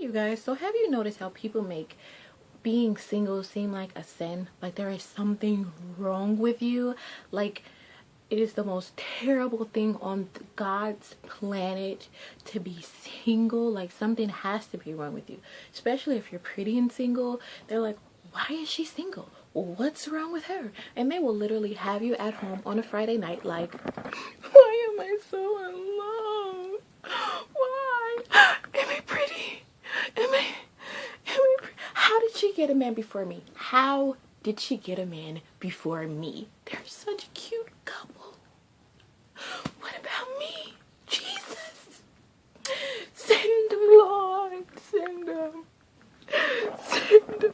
You guys, so have you noticed how people make being single seem like a sin? Like there is something wrong with you? Like it is the most terrible thing on God's planet to be single. Like something has to be wrong with you. Especially if you're pretty and single. They're like, why is she single? What's wrong with her? And they will literally have you at home on a Friday night like, why am I so in love? Why? Am I pretty? How did she get a man before me? How did she get a man before me? They're such a cute couple. What about me? Jesus. Send them, Lord. Send them. Send them.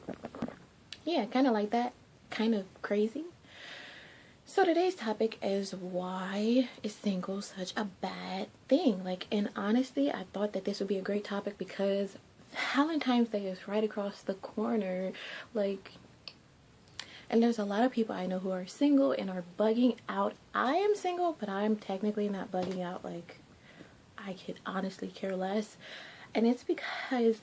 Yeah, kind of like that. Kind of crazy. So today's topic is, why is single such a bad thing? Like, and honestly, I thought that this would be a great topic because Valentine's Day is right across the corner. Like, and there's a lot of people I know who are single and are bugging out. I am single, but I'm technically not bugging out. Like, I could honestly care less. And it's because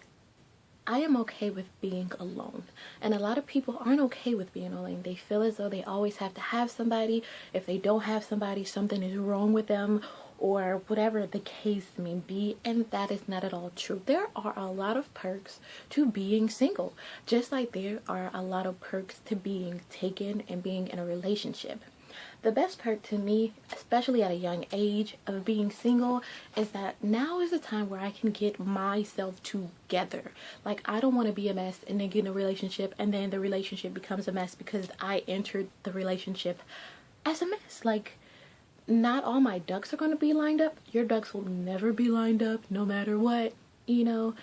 I am okay with being alone. And a lot of people aren't okay with being alone. They feel as though they always have to have somebody. If they don't have somebody, something is wrong with them, or whatever the case may be. And that is not at all true. There are a lot of perks to being single, just like there are a lot of perks to being taken and being in a relationship. The best perk to me, especially at a young age of being single, is that now is the time where I can get myself together. Like, I don't want to be a mess and then get in a relationship and then the relationship becomes a mess because I entered the relationship as a mess. Like, not all my ducks are going to be lined up. Your ducks will never be lined up no matter what, you know.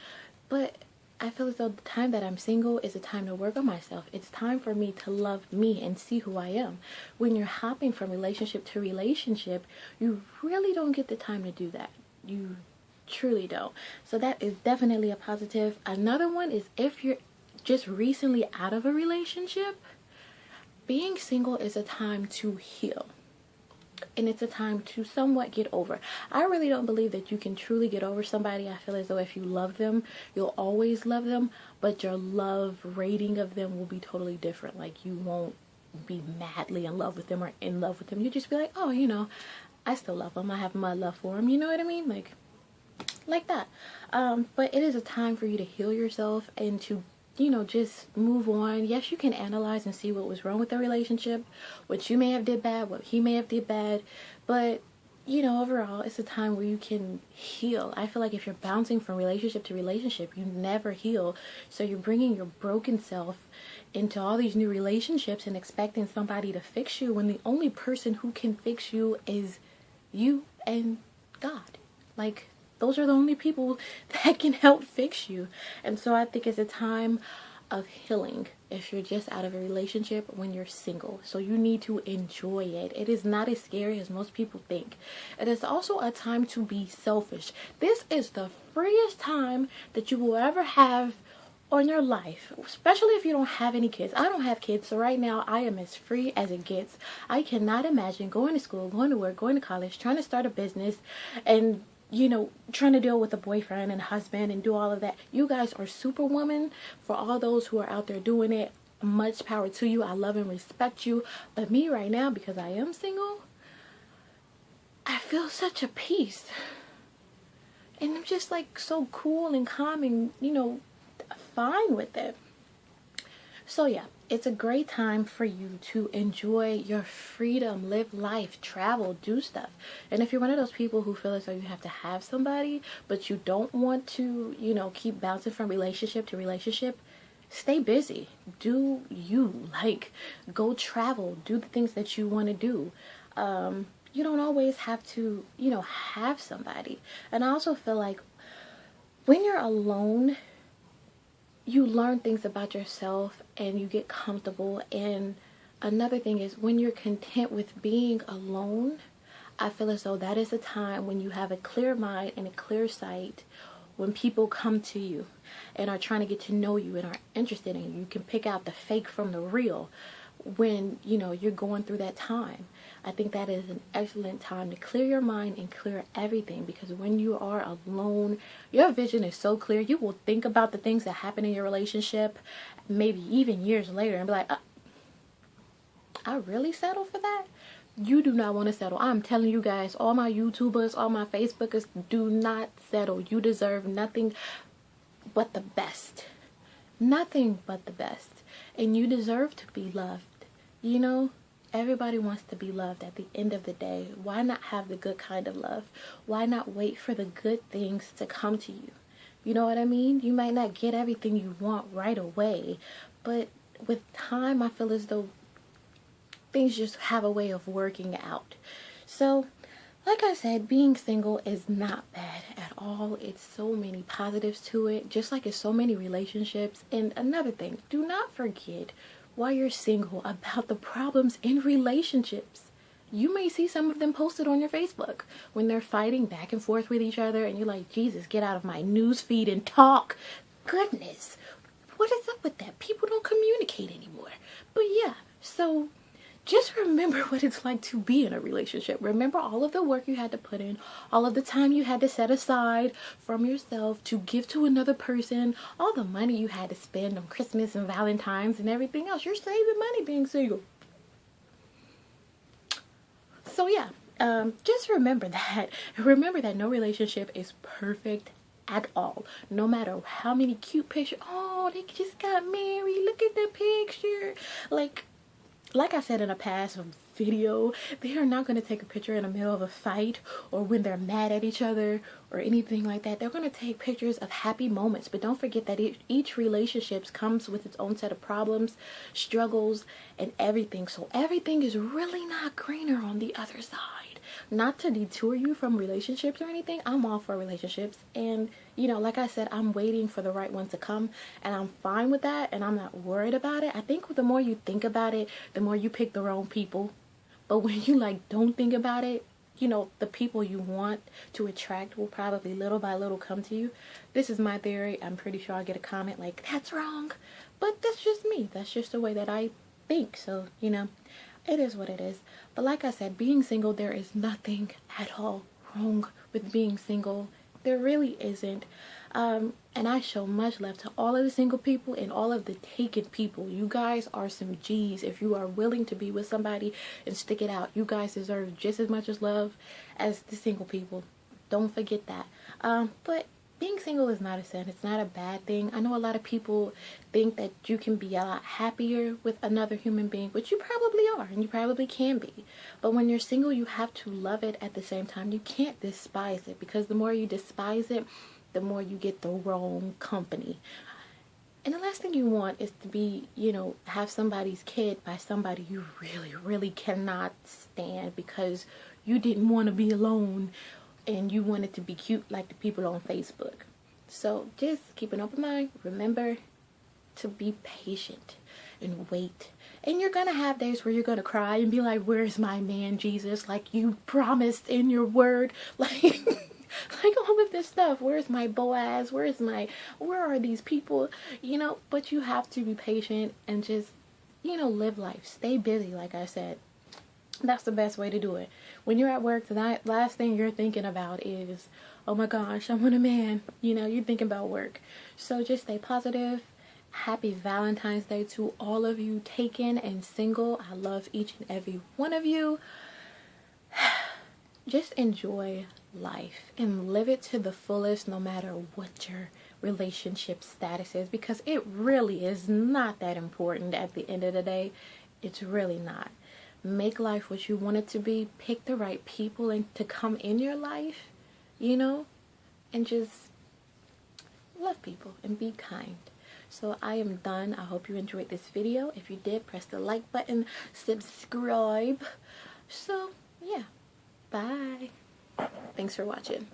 But I feel as though the time that I'm single is a time to work on myself. It's time for me to love me and see who I am. When you're hopping from relationship to relationship, you really don't get the time to do that. You truly don't. So that is definitely a positive. Another one is, if you're just recently out of a relationship, being single is a time to heal. And it's a time to somewhat get over. I really don't believe that you can truly get over somebody. I feel as though if you love them, you'll always love them, but your love rating of them will be totally different. Like, you won't be madly in love with them or in love with them. You just be like, oh, you know, I still love them. I have my love for them. You know what I mean? Like that. But it is a time for you to heal yourself and to, you know, just move on. Yes, you can analyze and see what was wrong with the relationship, what you may have did bad, what he may have did bad, but you know, overall, it's a time where you can heal. I feel like if you're bouncing from relationship to relationship, you never heal. So you're bringing your broken self into all these new relationships and expecting somebody to fix you, when the only person who can fix you is you and God. Like, those are the only people that can help fix you. And so I think it's a time of healing if you're just out of a relationship when you're single. So you need to enjoy it. It is not as scary as most people think. It is also a time to be selfish. This is the freest time that you will ever have on your life, especially if you don't have any kids. I don't have kids, so right now I am as free as it gets. I cannot imagine going to school, going to work, going to college, trying to start a business, and you know, trying to deal with a boyfriend and husband and do all of that. You guys are superwoman. For all those who are out there doing it, much power to you. I love and respect you. But me right now, because I am single, I feel such a peace. And I'm just like so cool and calm and, you know, fine with it. So yeah, it's a great time for you to enjoy your freedom, live life, travel, do stuff. And if you're one of those people who feel as though you have to have somebody, but you don't want to, you know, keep bouncing from relationship to relationship, stay busy. Do you. Like, go travel, do the things that you want to do. You don't always have to, you know, have somebody. And I also feel like when you're alone, you learn things about yourself and you get comfortable. And another thing is, when you're content with being alone, I feel as though that is a time when you have a clear mind and a clear sight. When people come to you and are trying to get to know you and are interested in you, you can pick out the fake from the real. when, you know, you're going through that time. I think that is an excellent time to clear your mind and clear everything, because when you are alone, your vision is so clear. You will think about the things that happen in your relationship, maybe even years later, and be like, I really settled for that? You do not want to settle. I'm telling you guys, all my YouTubers, all my Facebookers, do not settle. You deserve nothing but the best. Nothing but the best. And you deserve to be loved. You know, everybody wants to be loved at the end of the day. Why not have the good kind of love? Why not wait for the good things to come to you? You know what I mean? You might not get everything you want right away, but with time, I feel as though things just have a way of working out. So, like I said, being single is not bad at all. It's so many positives to it, just like it's so many relationships. And another thing, do not forget while you're single about the problems in relationships. You may see some of them posted on your Facebook when they're fighting back and forth with each other, and you're like, Jesus, get out of my news feed and talk. Goodness, what is up with that? People don't communicate anymore. But yeah, so just remember what it's like to be in a relationship. Remember all of the work you had to put in, all of the time you had to set aside from yourself to give to another person, all the money you had to spend on Christmas and Valentine's and everything else. You're saving money being single. So yeah, just remember that. Remember that no relationship is perfect at all. No matter how many cute pictures. Oh, they just got married. Look at the picture. Like I said in a past video, they are not going to take a picture in the middle of a fight or when they're mad at each other or anything like that. They're going to take pictures of happy moments. But don't forget that each relationship comes with its own set of problems, struggles, and everything. So everything is really not greener on the other side. Not to detour you from relationships or anything. I'm all for relationships. And, you know, like I said, I'm waiting for the right one to come. And I'm fine with that. And I'm not worried about it. I think the more you think about it, the more you pick the wrong people. But when you, like, don't think about it, you know, the people you want to attract will probably little by little come to you. This is my theory. I'm pretty sure I'll get a comment like, that's wrong. But that's just me. That's just the way that I think. So, you know, it is what it is. But like I said, being single, there is nothing at all wrong with being single. There really isn't. And I show much love to all of the single people and all of the taken people. You guys are some G's. If you are willing to be with somebody and stick it out, you guys deserve just as much as love as the single people. Don't forget that. But being single is not a sin. It's not a bad thing. I know a lot of people think that you can be a lot happier with another human being, which you probably are and you probably can be. But when you're single, you have to love it at the same time. You can't despise it, because the more you despise it, the more you get the wrong company. And the last thing you want is to be, you know, have somebody's kid by somebody you really, really cannot stand because you didn't want to be alone and you wanted to be cute like the people on Facebook. So just keep an open mind. Remember to be patient and wait. And you're going to have days where you're going to cry and be like, where's my man, Jesus? Like you promised in your word. Like all of this stuff. Where's my Boaz? Where are these people? You know, but you have to be patient and just, you know, live life. Stay busy, like I said. That's the best way to do it. When you're at work, the last thing you're thinking about is, oh my gosh, I want a man. You know, you're thinking about work. So just stay positive. Happy Valentine's Day to all of you taken and single. I love each and every one of you. Just enjoy life and live it to the fullest, no matter what your relationship status is, because it really is not that important at the end of the day. It's really not. Make life what you want it to be. Pick the right people and to come in your life, you know, and just love people and be kind. So I am done. I hope you enjoyed this video. If you did, press the like button, subscribe. So yeah, bye. Thanks for watching.